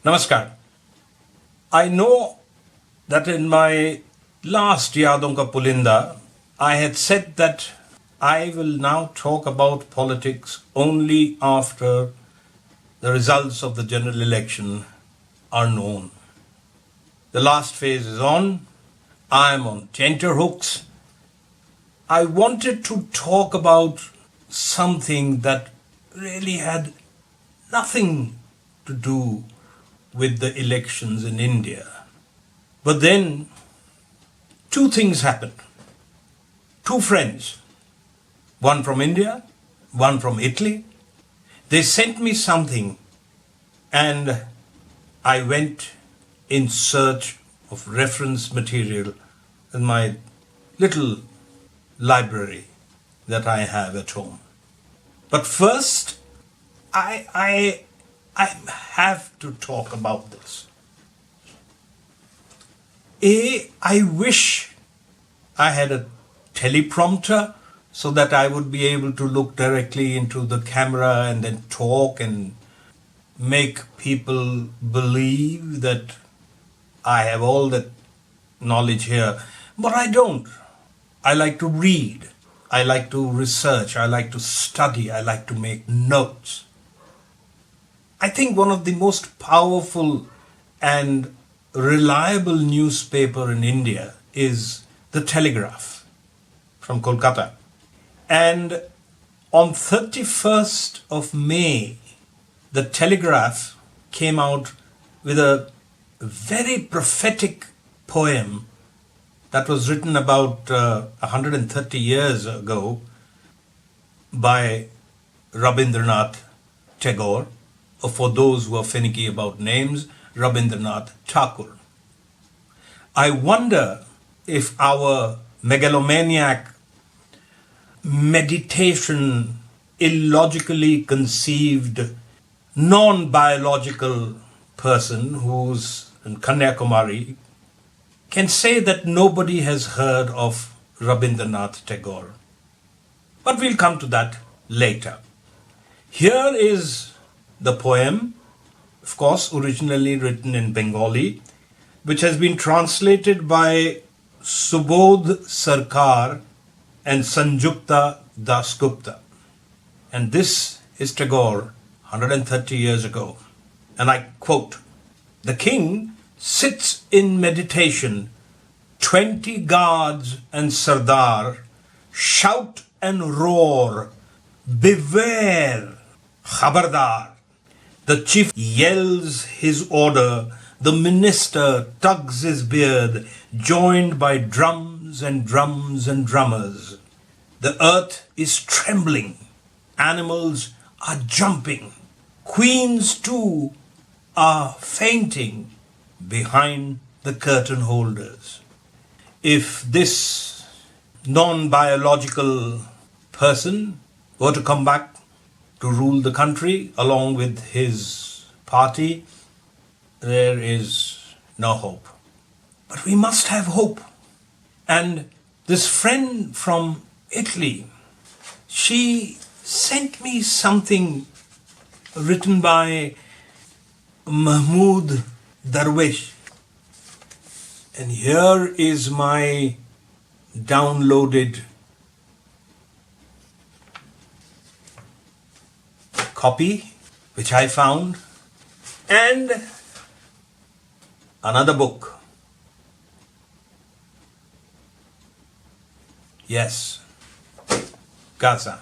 Namaskar. I know that in my last Yadonka Pulinda, I had said that I will now talk about politics only after the results of the general election are known. The last phase is on. I am on tenterhooks. I wanted to talk about something that really had nothing to do with the elections in India. But then two things happened. Two friends, one from India, one from Italy, they sent me something and I went in search of reference material in my little library that I have at home. But first, I have to talk about this. I wish I had a teleprompter so that I would be able to look directly into the camera and then talk and make people believe that I have all that knowledge here. But I don't. I like to read. I like to research. I like to study. I like to make notes. I think one of the most powerful and reliable newspaper in India is the Telegraph from Kolkata. And on 31st of May, the Telegraph came out with a very prophetic poem that was written about 130 years ago by Rabindranath Tagore, or for those who are finicky about names, Rabindranath Tagore. I wonder if our megalomaniac meditation, illogically conceived, non-biological person who's in Kanyakumari can say that nobody has heard of Rabindranath Tagore. But we'll come to that later. Here is the poem, of course originally written in Bengali, which has been translated by Subodh Sarkar and Sanjukta Dasgupta. And this is Tagore 130 years ago. And I quote, "The king sits in meditation, 20 guards and Sardar shout and roar, beware, khabardar. The chief yells his order, the minister tugs his beard, joined by drums and drums and drummers. The earth is trembling, animals are jumping, queens too are fainting behind the curtain holders." If this non-biological person were to come back to rule the country along with his party, there is no hope. But we must have hope. And this friend from Italy, she sent me something written by Mahmoud Darwish. And here is my downloaded copy, which I found, and another book. Yes, Gaza.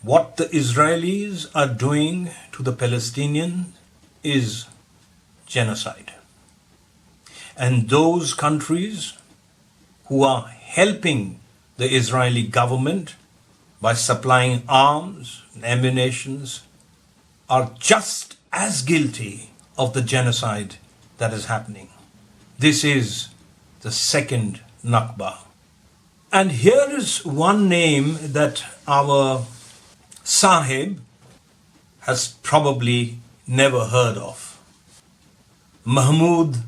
What the Israelis are doing to the Palestinians is genocide. And those countries who are helping the Israeli government by supplying arms and ammunitions are just as guilty of the genocide that is happening. This is the second Nakba. And here is one name that our Sahib has probably never heard of. Mahmoud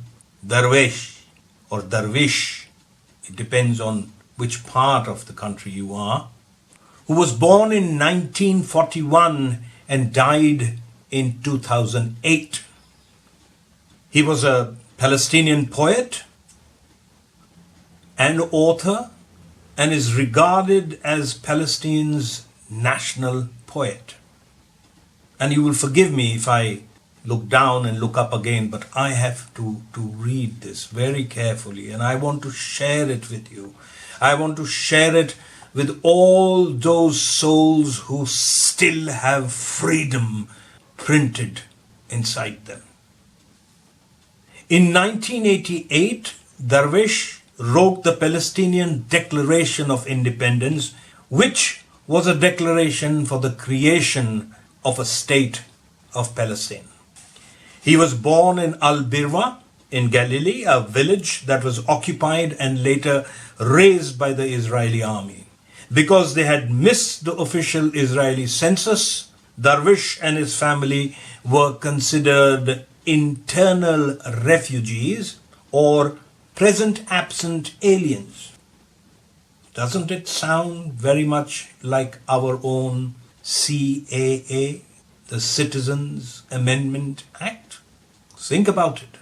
Darwish or Darwish, it depends on which part of the country you are, who was born in 1941 and died in 2008. He was a Palestinian poet and author and is regarded as Palestine's national poet. And you will forgive me if I look down and look up again, but I have to read this very carefully, and I want to share it with you. I want to share it with all those souls who still have freedom printed inside them. In 1988, Darwish wrote the Palestinian Declaration of Independence, which was a declaration for the creation of a state of Palestine. He was born in Al-Birwa in Galilee, a village that was occupied and later razed by the Israeli army. Because they had missed the official Israeli census, Darwish and his family were considered internal refugees or present absent aliens. Doesn't it sound very much like our own CAA, the Citizens Amendment Act? Think about it.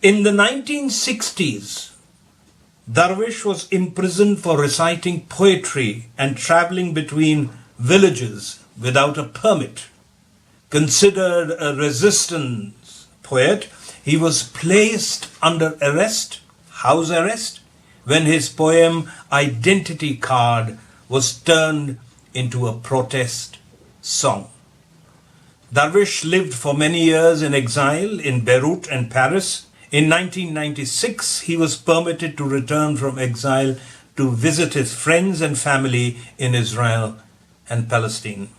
In the 1960s, Darwish was imprisoned for reciting poetry and traveling between villages without a permit. Considered a resistance poet, he was placed under arrest, house arrest, when his poem Identity Card was turned into a protest song. Darwish lived for many years in exile in Beirut and Paris. In 1996, he was permitted to return from exile to visit his friends and family in Israel and Palestine.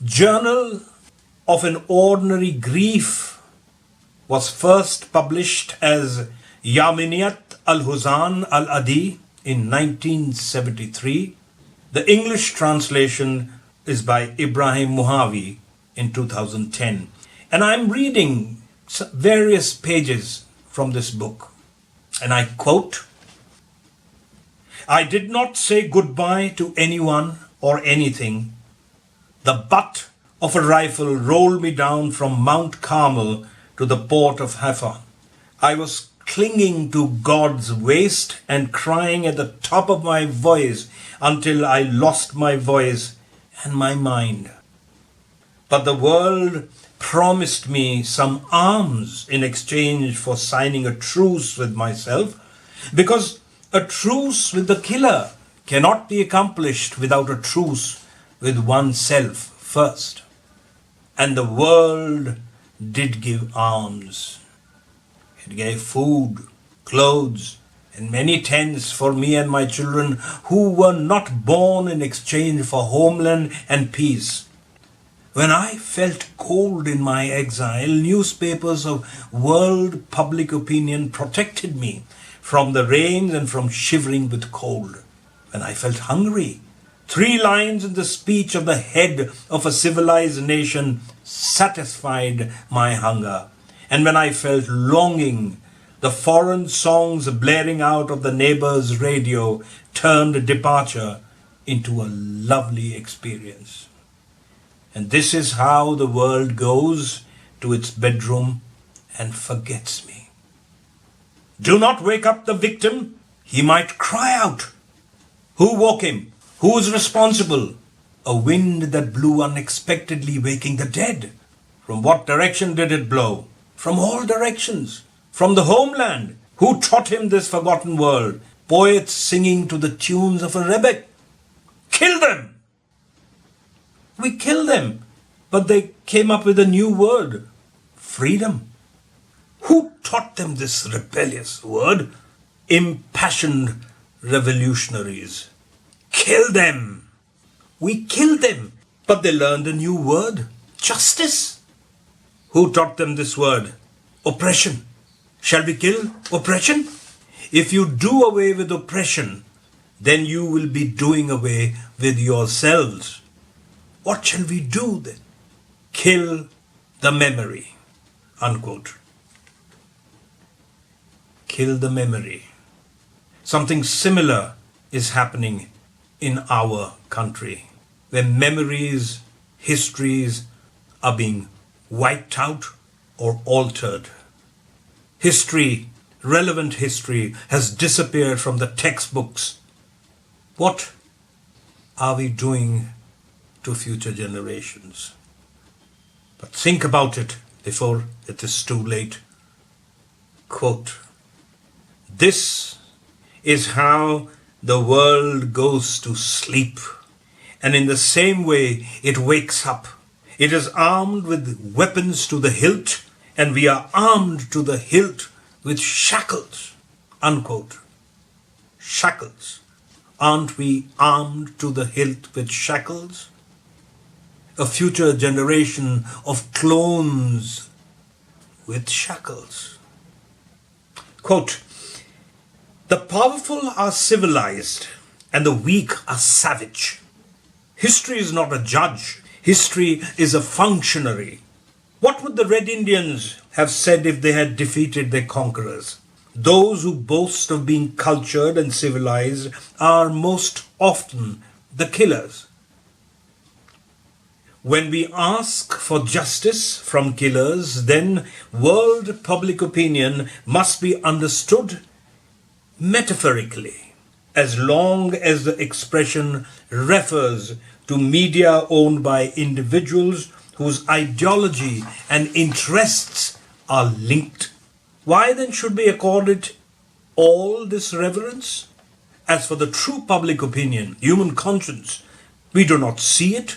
Journal of an Ordinary Grief was first published as Yaminiyat al-Huzan al-Adi in 1973. The English translation is by Ibrahim Muhavi in 2010. And I'm reading various pages from this book. And I quote, "I did not say goodbye to anyone or anything. The butt of a rifle rolled me down from Mount Carmel to the port of Haifa. I was clinging to God's waist and crying at the top of my voice until I lost my voice and my mind. But the world promised me some arms in exchange for signing a truce with myself, because a truce with the killer cannot be accomplished without a truce with oneself first. And the world did give arms. It gave food, clothes, and many tents for me and my children who were not born in exchange for homeland and peace. When I felt cold in my exile, newspapers of world public opinion protected me from the rains and from shivering with cold. When I felt hungry, 3 lines in the speech of the head of a civilized nation satisfied my hunger. And when I felt longing, the foreign songs blaring out of the neighbor's radio turned departure into a lovely experience. And this is how the world goes to its bedroom and forgets me. Do not wake up the victim. He might cry out. Who woke him? Who is responsible? A wind that blew unexpectedly, waking the dead. From what direction did it blow? From all directions. From the homeland. Who taught him this forgotten world? Poets singing to the tunes of a rebeck. Kill them! We killed them, but they came up with a new word. Freedom. Who taught them this rebellious word? Impassioned revolutionaries. Kill them. We killed them, but they learned a new word. Justice. Who taught them this word? Oppression. Shall we kill oppression? If you do away with oppression, then you will be doing away with yourselves. What shall we do then? Kill the memory. Unquote. Kill the memory. Something similar is happening in our country, where memories, histories are being wiped out or altered. History, relevant history, has disappeared from the textbooks. What are we doing to future generations? But think about it before it is too late. Quote, "This is how the world goes to sleep, and in the same way it wakes up. It is armed with weapons to the hilt, and we are armed to the hilt with shackles." Unquote. Shackles. Aren't we armed to the hilt with shackles? A future generation of clones with shackles. Quote, "The powerful are civilized and the weak are savage. History is not a judge. History is a functionary." What would the Red Indians have said if they had defeated their conquerors? Those who boast of being cultured and civilized are most often the killers. When we ask for justice from killers, then world public opinion must be understood metaphorically, as long as the expression refers to media owned by individuals whose ideology and interests are linked. Why then should we accord it all this reverence? As for the true public opinion, human conscience, we do not see it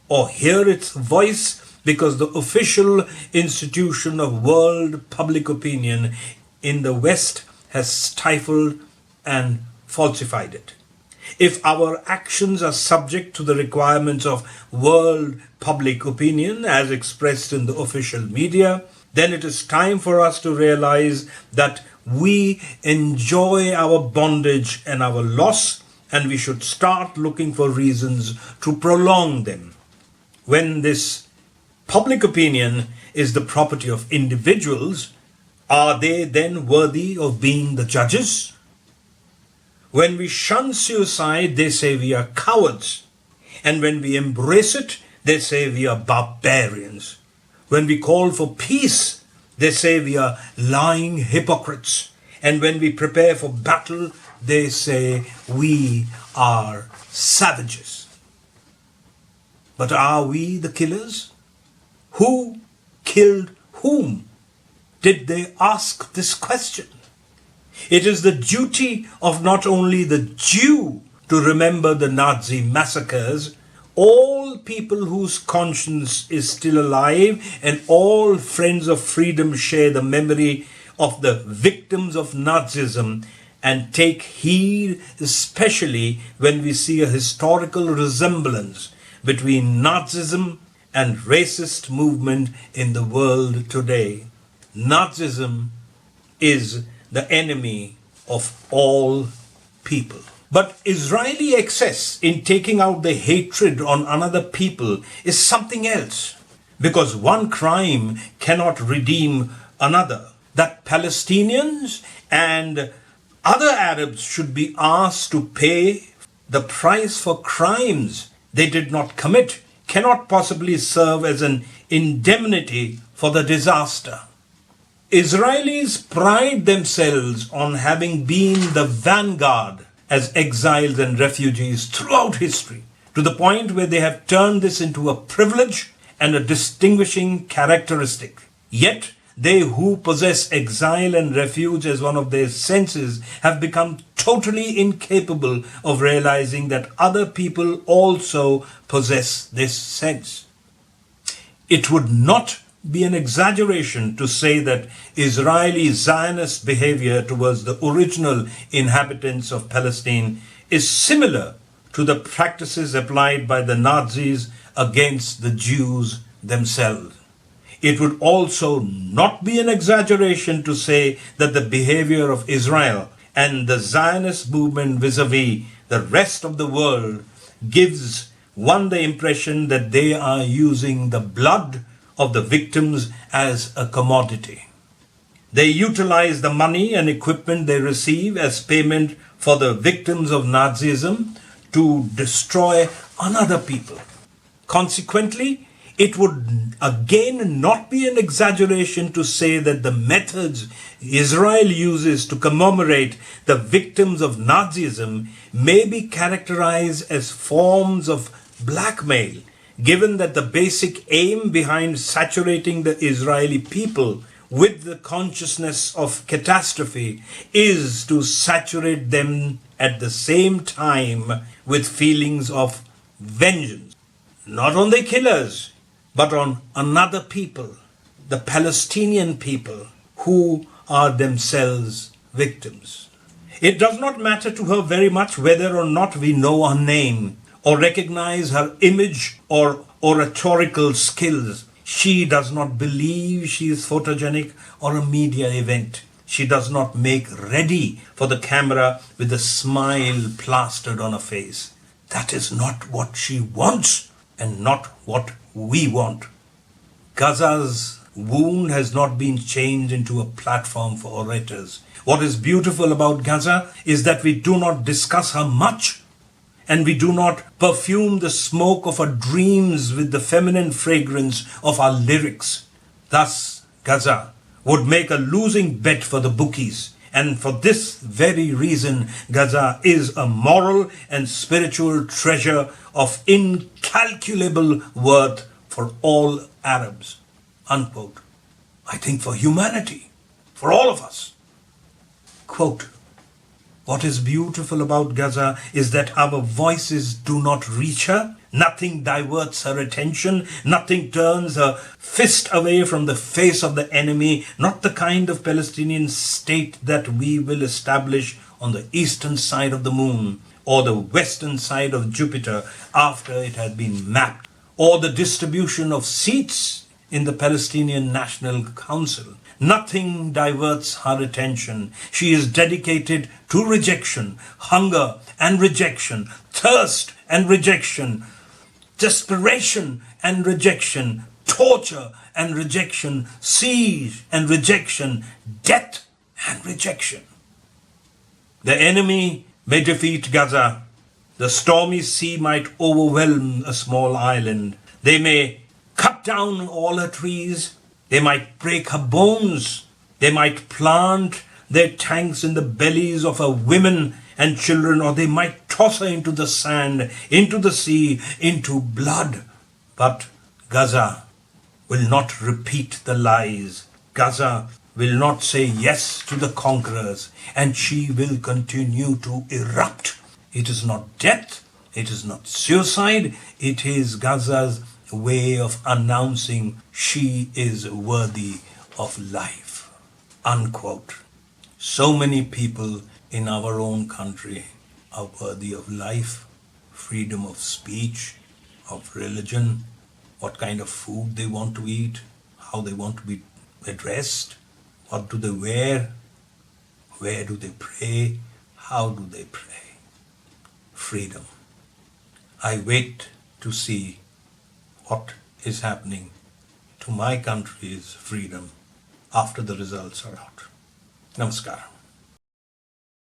or hear its voice because the official institution of world public opinion in the West has stifled and falsified it. If our actions are subject to the requirements of world public opinion as expressed in the official media, then it is time for us to realize that we enjoy our bondage and our loss, and we should start looking for reasons to prolong them. When this public opinion is the property of individuals, are they then worthy of being the judges? When we shun suicide, they say we are cowards. And when we embrace it, they say we are barbarians. When we call for peace, they say we are lying hypocrites. And when we prepare for battle, they say we are savages. But are we the killers? Who killed whom? Did they ask this question? It is the duty of not only the Jew to remember the Nazi massacres, all people whose conscience is still alive and all friends of freedom share the memory of the victims of Nazism, and take heed especially when we see a historical resemblance between Nazism and racist movement in the world today. Nazism is the enemy of all people. But Israeli excess in taking out the hatred on another people is something else, because one crime cannot redeem another. That Palestinians and other Arabs should be asked to pay the price for crimes they did not commit cannot possibly serve as an indemnity for the disaster. Israelis pride themselves on having been the vanguard as exiles and refugees throughout history, to the point where they have turned this into a privilege and a distinguishing characteristic. Yet, they who possess exile and refuge as one of their senses have become totally incapable of realizing that other people also possess this sense. It would not be an exaggeration to say that Israeli Zionist behavior towards the original inhabitants of Palestine is similar to the practices applied by the Nazis against the Jews themselves. It would also not be an exaggeration to say that the behavior of Israel and the Zionist movement vis-a-vis the rest of the world gives one the impression that they are using the blood of the victims as a commodity. They utilize the money and equipment they receive as payment for the victims of Nazism to destroy another people. Consequently, it would again not be an exaggeration to say that the methods Israel uses to commemorate the victims of Nazism may be characterized as forms of blackmail, given that the basic aim behind saturating the Israeli people with the consciousness of catastrophe is to saturate them at the same time with feelings of vengeance, not on the killers, but on another people, the Palestinian people, who are themselves victims. It does not matter to her very much whether or not we know her name or recognize her image or oratorical skills. She does not believe she is photogenic or a media event. She does not make ready for the camera with a smile plastered on her face. That is not what she wants and not what we want. Gaza's wound has not been changed into a platform for orators. What is beautiful about Gaza is that we do not discuss her much, and we do not perfume the smoke of our dreams with the feminine fragrance of our lyrics. Thus, Gaza would make a losing bet for the bookies. And for this very reason, Gaza is a moral and spiritual treasure of incalculable worth for all Arabs. Unquote. I think for humanity, for all of us. Quote, what is beautiful about Gaza is that our voices do not reach her. Nothing diverts her attention. Nothing turns her fist away from the face of the enemy. Not the kind of Palestinian state that we will establish on the eastern side of the moon or the western side of Jupiter after it had been mapped, or the distribution of seats in the Palestinian National Council. Nothing diverts her attention. She is dedicated to rejection, hunger and rejection, thirst and rejection, desperation and rejection, torture and rejection, siege and rejection, death and rejection. The enemy may defeat Gaza. The stormy sea might overwhelm a small island. They may cut down all her trees. They might break her bones. They might plant their tanks in the bellies of her women and children, or they might toss her into the sand, into the sea, into blood. But Gaza will not repeat the lies. Gaza will not say yes to the conquerors, and she will continue to erupt. It is not death. It is not suicide. It is Gaza's way of announcing she is worthy of life. Unquote. So many people in our own country are worthy of life, freedom of speech, of religion, what kind of food they want to eat, how they want to be addressed, what do they wear, where do they pray, how do they pray. Freedom. I wait to see what is happening to my country's freedom after the results are out. Namaskar.